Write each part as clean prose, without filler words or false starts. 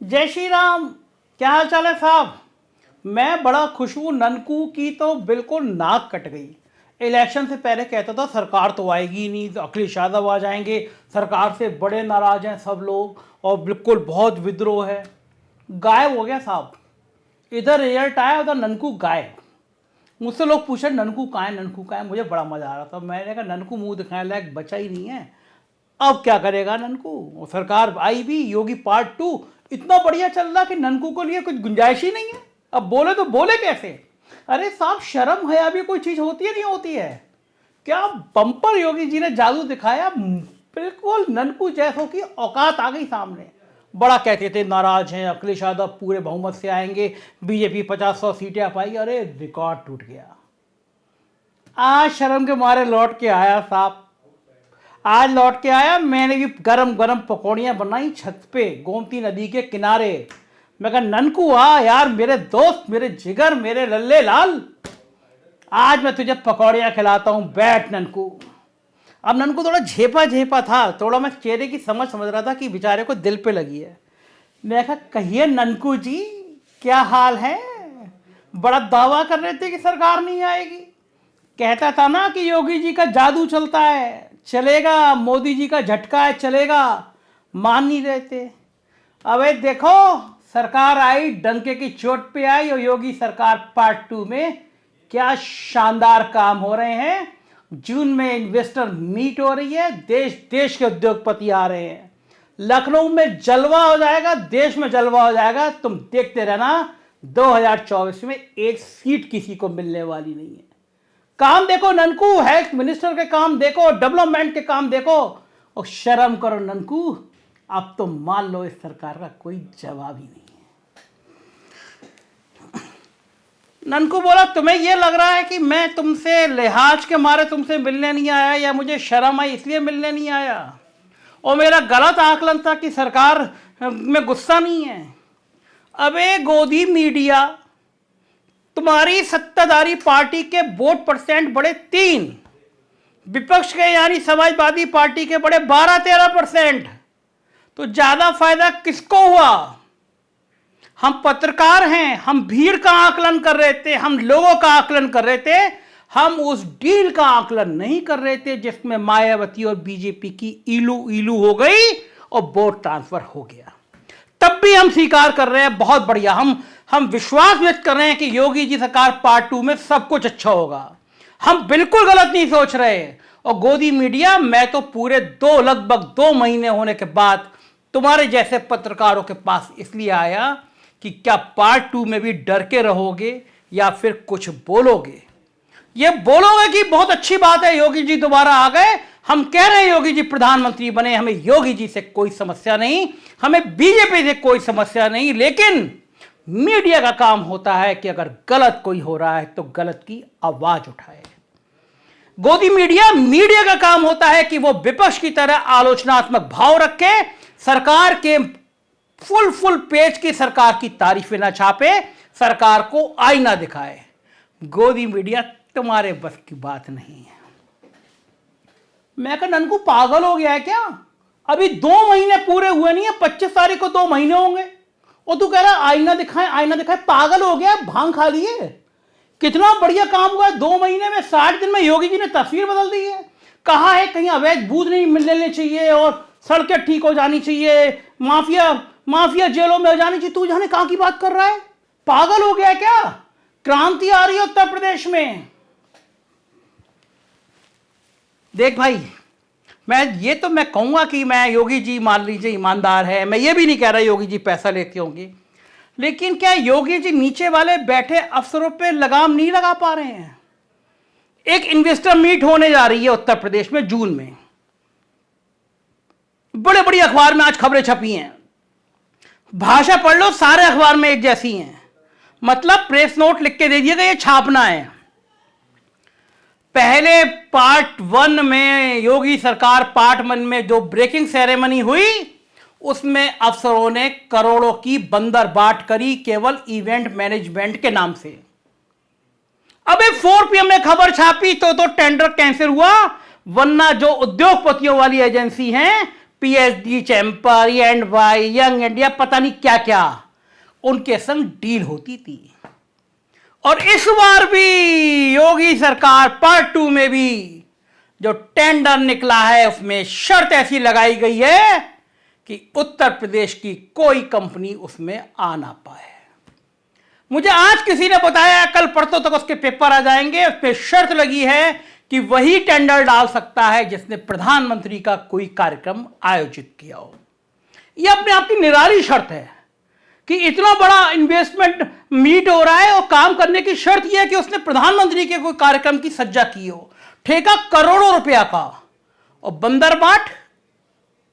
जय श्री राम। क्या हाल चाल है साहब? मैं बड़ा खुश हूँ। ननकू की तो बिल्कुल नाक कट गई। इलेक्शन से पहले कहता था सरकार तो आएगी ही नहीं, तो अखिलेश यादव आ जाएंगे, सरकार से बड़े नाराज हैं सब लोग और बिल्कुल बहुत विद्रोह है। गायब हो गया साहब। इधर रिजल्ट आया, उधर ननकू गायब। मुझसे लोग पूछे ननकू कहाँ है, ननकू कहाँ है। मुझे बड़ा मजा आ रहा था। मैंने कहा ननकू मुंह दिखाने लायक बचा ही नहीं है। अब क्या करेगा ननकू? और सरकार आई भी, योगी पार्ट 2 इतना बढ़िया चल रहा कि ननकू को लिए कुछ गुंजाइश ही नहीं है। अब बोले तो बोले कैसे? अरे साहब, शर्म है अभी कोई चीज होती है नहीं होती है क्या? बम्पर योगी जी ने जादू दिखाया। बिल्कुल ननकू जैसों की औकात आ गई सामने। बड़ा कहते थे नाराज हैं, अखिलेश यादव पूरे बहुमत से आएंगे, बीजेपी 50-100 सीटें आ पाएगी। अरे रिकॉर्ड टूट गया। आज शर्म के मारे लौट के आया साहब। आज लौट के आया। मैंने भी गरम गरम पकौड़ियाँ बनाई छत पे गोमती नदी के किनारे। मैं कहा ननकू आ यार, मेरे दोस्त, मेरे जिगर, मेरे लल्ले लाल, आज मैं तुझे पकौड़ियाँ खिलाता हूँ, बैठ ननकू। अब ननकू थोड़ा झेपा झेपा था, थोड़ा मैं चेहरे की समझ रहा था कि बेचारे को दिल पे लगी है। मैं कहा कहिए ननकू जी, क्या हाल है? बड़ा दावा कर रहे थे कि सरकार नहीं आएगी। कहता था ना कि योगी जी का जादू चलता है, चलेगा, मोदी जी का झटका है, चलेगा। मान नहीं रहे थे। अबे देखो, सरकार आई, डंके की चोट पे आई, और योगी सरकार पार्ट 2 में क्या शानदार काम हो रहे हैं। जून में इन्वेस्टर मीट हो रही है, देश देश के उद्योगपति आ रहे हैं। लखनऊ में जलवा हो जाएगा, देश में जलवा हो जाएगा। तुम देखते रहना, 2024 में एक सीट किसी को मिलने वाली नहीं है। काम देखो ननकू, हेल्थ मिनिस्टर के काम देखो, डेवलपमेंट के काम देखो, और शर्म करो ननकू। अब तो मान लो इस सरकार का कोई जवाब ही नहीं है। ननकू बोला तुम्हें यह लग रहा है कि मैं तुमसे लिहाज के मारे तुमसे मिलने नहीं आया, या मुझे शर्म आई इसलिए मिलने नहीं आया, और मेरा गलत आकलन था कि सरकार में गुस्सा नहीं है। अबे गोदी मीडिया, तुम्हारी सत्ताधारी पार्टी के वोट परसेंट बड़े 3, विपक्ष के यानी समाजवादी पार्टी के बड़े 12-13%। तो ज्यादा फायदा किसको हुआ? हम पत्रकार हैं, हम भीड़ का आकलन कर रहे थे, हम लोगों का आकलन कर रहे थे। हम उस डील का आकलन नहीं कर रहे थे जिसमें मायावती और बीजेपी की इलू इलू हो गई और वोट ट्रांसफर हो गया। तब भी हम स्वीकार कर रहे हैं, बहुत बढ़िया। हम विश्वास व्यक्त कर रहे हैं कि योगी जी सरकार पार्ट 2 में सब कुछ अच्छा होगा। हम बिल्कुल गलत नहीं सोच रहे। और गोदी मीडिया, मैं तो पूरे लगभग 2 महीने होने के बाद तुम्हारे जैसे पत्रकारों के पास इसलिए आया कि क्या पार्ट 2 में भी डर के रहोगे या फिर कुछ बोलोगे। ये बोलोगे कि बहुत अच्छी बात है, योगी जी दोबारा आ गए, हम कह रहे हैं योगी जी प्रधानमंत्री बने, हमें योगी जी से कोई समस्या नहीं, हमें बीजेपी से कोई समस्या नहीं। लेकिन मीडिया का काम होता है कि अगर गलत कोई हो रहा है तो गलत की आवाज उठाए। गोदी मीडिया का काम होता है कि वो विपक्ष की तरह आलोचनात्मक भाव रखे, सरकार के फुल पेज की सरकार की तारीफें ना छापे, सरकार को आईना दिखाए। गोदी मीडिया तुम्हारे बस की बात नहीं है। मैं कहा ननकू पागल हो गया है क्या? अभी 2 महीने पूरे हुए नहीं है, 25 तारीख को 2 महीने होंगे, और तू कह रहा आईना दिखाए, आईना दिखाए। पागल हो गया? भांग खा लिए? कितना बढ़िया काम हुआ है 2 महीने में, 60 दिन में योगी जी ने तस्वीर बदल दी है। कहा है कहीं अवैध बूथ नहीं मिलने चाहिए और सड़कें ठीक हो जानी चाहिए, माफिया जेलों में हो जानी चाहिए। तू जाने कहां की बात कर रहा है? पागल हो गया क्या? क्रांति आ रही है उत्तर प्रदेश में। देख भाई, मैं कहूंगा कि मैं योगी जी मान लीजिए ईमानदार है, मैं ये भी नहीं कह रहा योगी जी पैसा लेते होंगे, लेकिन क्या योगी जी नीचे वाले बैठे अफसरों पे लगाम नहीं लगा पा रहे हैं? एक इन्वेस्टर मीट होने जा रही है उत्तर प्रदेश में जून में, बड़े बड़ी अखबार में आज खबरें छपी हैं, भाषा पढ़ लो, सारे अखबार में एक जैसी हैं। मतलब प्रेस नोट लिख के दे दिएगा ये छापना है। पहले पार्ट 1 में योगी सरकार पार्ट 1 में जो ब्रेकिंग सेरेमनी हुई, उसमें अफसरों ने करोड़ों की बंदर बाट करी केवल इवेंट मैनेजमेंट के नाम से। अबे 4 PM में खबर छापी तो टेंडर कैंसिल हुआ, वरना जो उद्योगपतियों वाली एजेंसी हैं पीएचडी चैंपर, E&Y, यंग इंडिया, पता नहीं क्या क्या उनके संग डील होती थी। और इस बार भी योगी सरकार पार्ट 2 में भी जो टेंडर निकला है उसमें शर्त ऐसी लगाई गई है कि उत्तर प्रदेश की कोई कंपनी उसमें आ ना पाए। मुझे आज किसी ने बताया, कल परसों तक उसके पेपर आ जाएंगे, उसमें शर्त लगी है कि वही टेंडर डाल सकता है जिसने प्रधानमंत्री का कोई कार्यक्रम आयोजित किया हो। यह अपने आप की निराली शर्त है कि इतना बड़ा इन्वेस्टमेंट मीट हो रहा है और काम करने की शर्त यह है कि उसने प्रधानमंत्री के कोई कार्यक्रम की सज्जा की हो। ठेका करोड़ों रुपया का और बंदरबाट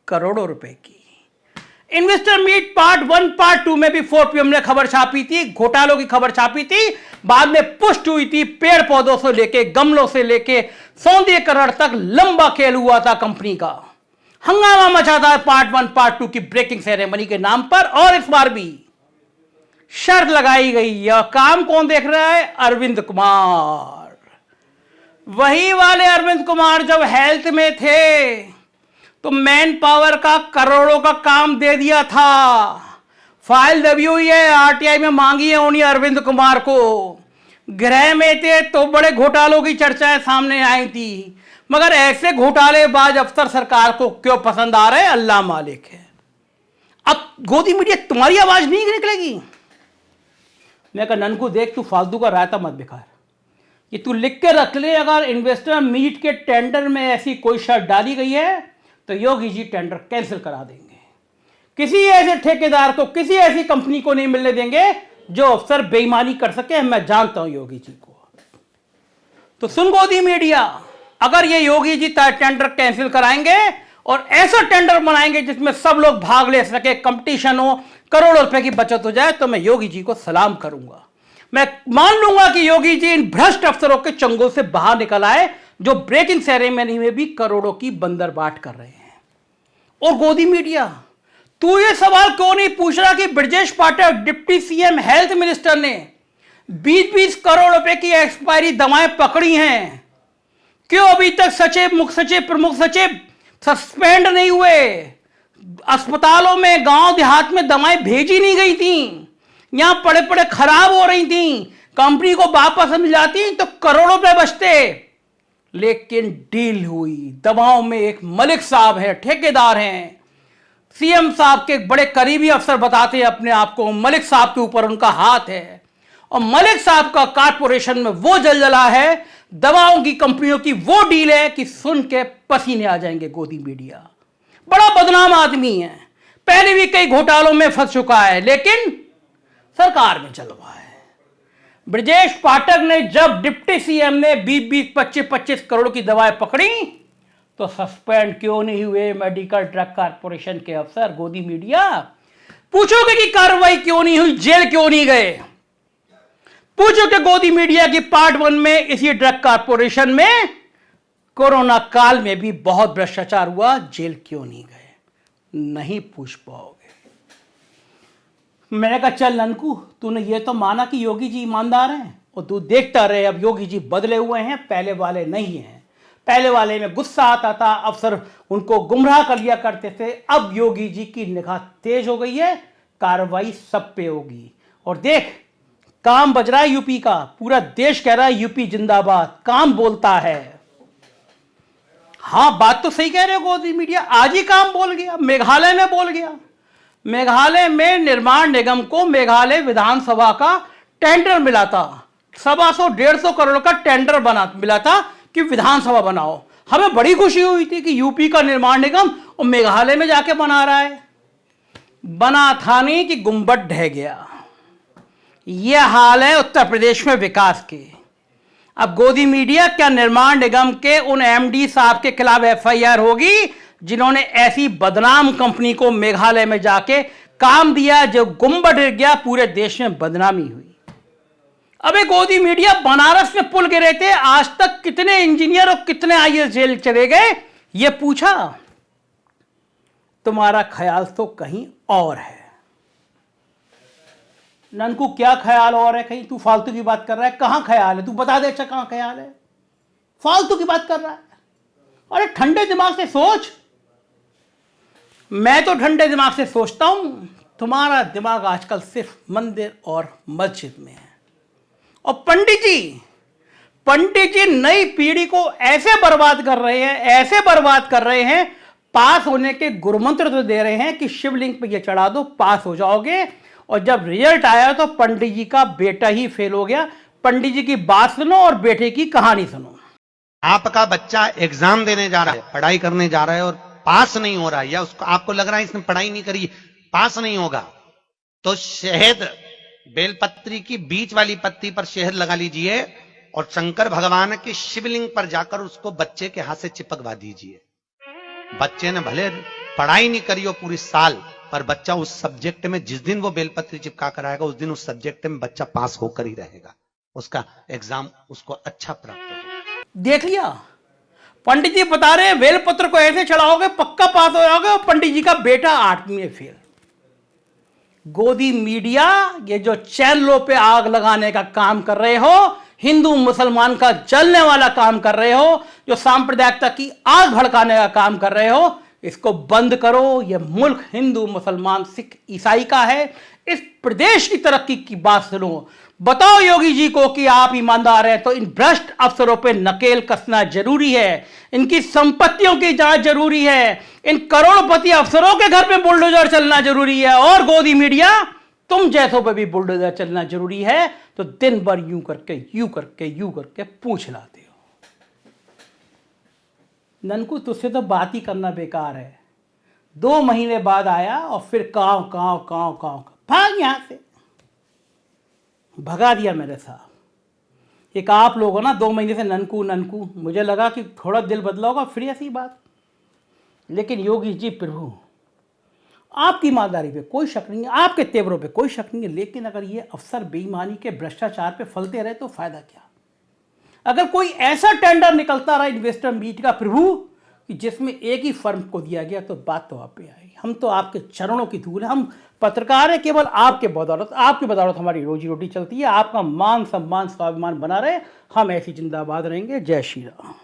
करोड़ों रुपए की। इन्वेस्टर मीट पार्ट 1 पार्ट 2 में भी 4 PM ने खबर छापी थी, घोटालों की खबर छापी थी, बाद में पुष्ट हुई थी। पेड़ पौधों से लेके, गमलों से लेके सौंदर्यीकरण तक लंबा खेल हुआ था कंपनी का। हंगामा मचा था पार्ट 1 पार्ट 2 की ब्रेकिंग सेरेमनी के नाम पर। और इस बार भी शर्त लगाई गई। यह काम कौन देख रहा है? अरविंद कुमार। वही वाले अरविंद कुमार जब हेल्थ में थे तो मैन पावर का करोड़ों का काम दे दिया था। फाइल दबी हुई है, आरटीआई में मांगी है उन्हीं अरविंद कुमार को। गृह में थे तो बड़े घोटालों की चर्चाएं सामने आई थी, मगर ऐसे घोटालेबाज अफसर सरकार को क्यों पसंद आ रहे हैं, अल्लाह मालिक है। अब गोदी मीडिया तुम्हारी आवाज नहीं निकलेगी। मैं कहा ननकू देख, तू फालतू का रायता मत बिखा, कि तू लिख के रख ले, अगर इन्वेस्टर मीट के टेंडर में ऐसी कोई शर्त डाली गई है तो योगी जी टेंडर कैंसिल करा देंगे। किसी ऐसे ठेकेदार को, किसी ऐसी कंपनी को नहीं मिलने देंगे जो अफसर बेईमानी कर सके। मैं जानता हूं योगी जी को। तो सुन गोदी मीडिया, अगर ये योगी जी टेंडर कैंसिल कराएंगे और ऐसा टेंडर बनाएंगे जिसमें सब लोग भाग ले सके, कंपटीशन हो, करोड़ों रुपए की बचत हो जाए, तो मैं योगी जी को सलाम करूंगा। मैं मान लूंगा कि योगी जी इन भ्रष्ट अफसरों के चंगों से बाहर निकल आए जो ब्रेकिंग सेरेमनी में भी करोड़ों की बंदरबाट कर रहे हैं। और गोदी मीडिया, तू ये सवाल क्यों नहीं पूछ रहा कि Brajesh Pathak deputy CM health minister ने 20-20 करोड़ रुपए की एक्सपायरी दवाएं पकड़ी हैं? क्यों अभी तक सचिव, मुख्य सचिव, प्रमुख सचिव सस्पेंड नहीं हुए? अस्पतालों में, गांव देहात में दवाएं भेजी नहीं गई थी, यहां पड़े पड़े खराब हो रही थी। कंपनी को वापस मिल जाती तो करोड़ों रुपए बचते। लेकिन डील हुई। दवाओं में एक मलिक साहब है, ठेकेदार हैं, सीएम साहब के बड़े करीबी अफसर बताते हैं अपने आप को, मलिक साहब के ऊपर उनका हाथ है। और मलिक साहब का कॉर्पोरेशन में वो जलजला है, दवाओं की कंपनियों की वो डील है कि सुन के पसीने आ जाएंगे। गोदी मीडिया बड़ा बदनाम आदमी है, पहले भी कई घोटालों में फंस चुका है, लेकिन सरकार में चलवा है। ब्रजेश पाठक ने जब डिप्टी सीएम ने 20-20, 25-25 करोड़ की दवाएं पकड़ी तो सस्पेंड क्यों नहीं हुए मेडिकल ड्रग कॉर्पोरेशन के अफसर? गोदी मीडिया पूछोगे कि कार्रवाई क्यों नहीं हुई, जेल क्यों नहीं गए? पूछोगे गोदी मीडिया की पार्ट 1 में इसी ड्रग कॉर्पोरेशन में कोरोना काल में भी बहुत भ्रष्टाचार हुआ, जेल क्यों नहीं गए? नहीं पूछ पाओगे। मैंने कहा चल ननकू, तूने ये तो माना कि योगी जी ईमानदार हैं, और तू देखता रहे अब योगी जी बदले हुए हैं, पहले वाले नहीं हैं। पहले वाले में गुस्सा आता था, अफसर उनको गुमराह कर लिया करते थे। अब योगी जी की निगाह तेज हो गई है, कार्रवाई सब पे होगी। और देख, काम बज रहा है यूपी का, पूरा देश कह रहा है यूपी जिंदाबाद, काम बोलता है। हाँ, बात तो सही कह रहे हो गोदी मीडिया, आज ही काम बोल गया, मेघालय में बोल गया। मेघालय में निर्माण निगम को मेघालय विधानसभा का टेंडर मिला था, 125-150 करोड़ का टेंडर मिला था कि विधानसभा बनाओ। हमें बड़ी खुशी हुई थी कि यूपी का निर्माण निगम और मेघालय में जाके बना रहा है। बना था नहीं कि गुंबद ढह गया। यह हाल है उत्तर प्रदेश में विकास के। अब गोदी मीडिया, क्या निर्माण निगम के उन एमडी साहब के खिलाफ एफआईआर होगी जिन्होंने ऐसी बदनाम कंपनी को मेघालय में जाके काम दिया जो गुंबद गिर गया, पूरे देश में बदनामी हुई? अबे गोदी मीडिया, बनारस में पुल गिरे थे, आज तक कितने इंजीनियर और कितने आईएएस जेल चले गए, ये पूछा? तुम्हारा ख्याल तो कहीं और है। ननकू क्या ख्याल और है? कहीं तू फालतू की बात कर रहा है। कहां ख्याल है? तू बता दे अच्छा, कहां ख्याल है? फालतू की बात कर रहा है। अरे ठंडे दिमाग से सोच। मैं तो ठंडे दिमाग से सोचता हूं, तुम्हारा दिमाग आजकल सिर्फ मंदिर और मस्जिद में है। और पंडित जी नई पीढ़ी को ऐसे बर्बाद कर रहे हैं, पास होने के गुरुमंत्र तो दे रहे हैं कि शिवलिंग पे ये चढ़ा दो, पास हो जाओगे। और जब रिजल्ट आया तो पंडित जी का बेटा ही फेल हो गया। पंडित जी की बात सुनो और बेटे की कहानी सुनो। आपका बच्चा एग्जाम देने जा रहा है, पढ़ाई करने जा रहा है और पास नहीं हो रहा है, या उसको आपको लग रहा है इसने पढ़ाई नहीं करी, पास नहीं होगा, तो शहद, बेलपत्री की बीच वाली पत्ती पर शहद लगा लीजिए और शंकर भगवान के शिवलिंग पर जाकर उसको बच्चे के हाथ से चिपकवा दीजिए। बच्चे ने भले पढ़ाई नहीं करी हो पूरी साल, पर बच्चा उस सब्जेक्ट में जिस दिन वो बेलपत्री चिपका कर आएगा उस दिन उस सब्जेक्ट में बच्चा पास होकर ही रहेगा, उसका एग्जाम उसको अच्छा प्राप्त होगा। देख लिया, पंडित जी बता रहे हैं बेलपत्र को ऐसे चढ़ाओगे पक्का पास हो जाओगे, और पंडित जी का बेटा 8वीं में फेल। गोदी मीडिया, ये जो चैनलों पे आग लगाने का काम कर रहे हो, हिंदू मुसलमान का जलने वाला काम कर रहे हो, जो सांप्रदायिकता की आग भड़काने का काम कर रहे हो, इसको बंद करो। यह मुल्क हिंदू मुसलमान सिख ईसाई का है। इस प्रदेश की तरक्की की बात सुनो। बताओ योगी जी को कि आप ईमानदार हैं तो इन भ्रष्ट अफसरों पे नकेल कसना जरूरी है, इनकी संपत्तियों की जांच जरूरी है, इन करोड़पति अफसरों के घर पे बुलडोजर चलना जरूरी है, और गोदी मीडिया तुम जैसों पे भी बुलडोजर चलना जरूरी है। तो दिन भर यूं करके पूछ लाते हो। ननकू, तुझसे तो बात ही करना बेकार है। 2 महीने बाद आया और फिर काव भाग यहां से, भगा दिया मेरे साथ। एक आप लोग हो ना 2 महीने से ननकू, मुझे लगा कि थोड़ा दिल बदला होगा, फिर ऐसी बात। लेकिन योगी जी प्रभु, आपकी ईमानदारी पे कोई शक नहीं है, आपके तेवरों पे कोई शक नहीं है, लेकिन अगर ये अफसर बेईमानी के भ्रष्टाचार पे फलते रहे तो फायदा क्या? अगर कोई ऐसा टेंडर निकलता रहा इन्वेस्टर मीट का प्रभु कि जिसमें एक ही फर्म को दिया गया, तो बात तो आप पे आएगी। हम तो आपके चरणों की धूल है, हम पत्रकार हैं, केवल आपकी बदौलत हमारी रोजी रोटी चलती है। आपका मान सम्मान स्वाभिमान बना रहे, हम ऐसी जिंदाबाद रहेंगे। जय श्री राम।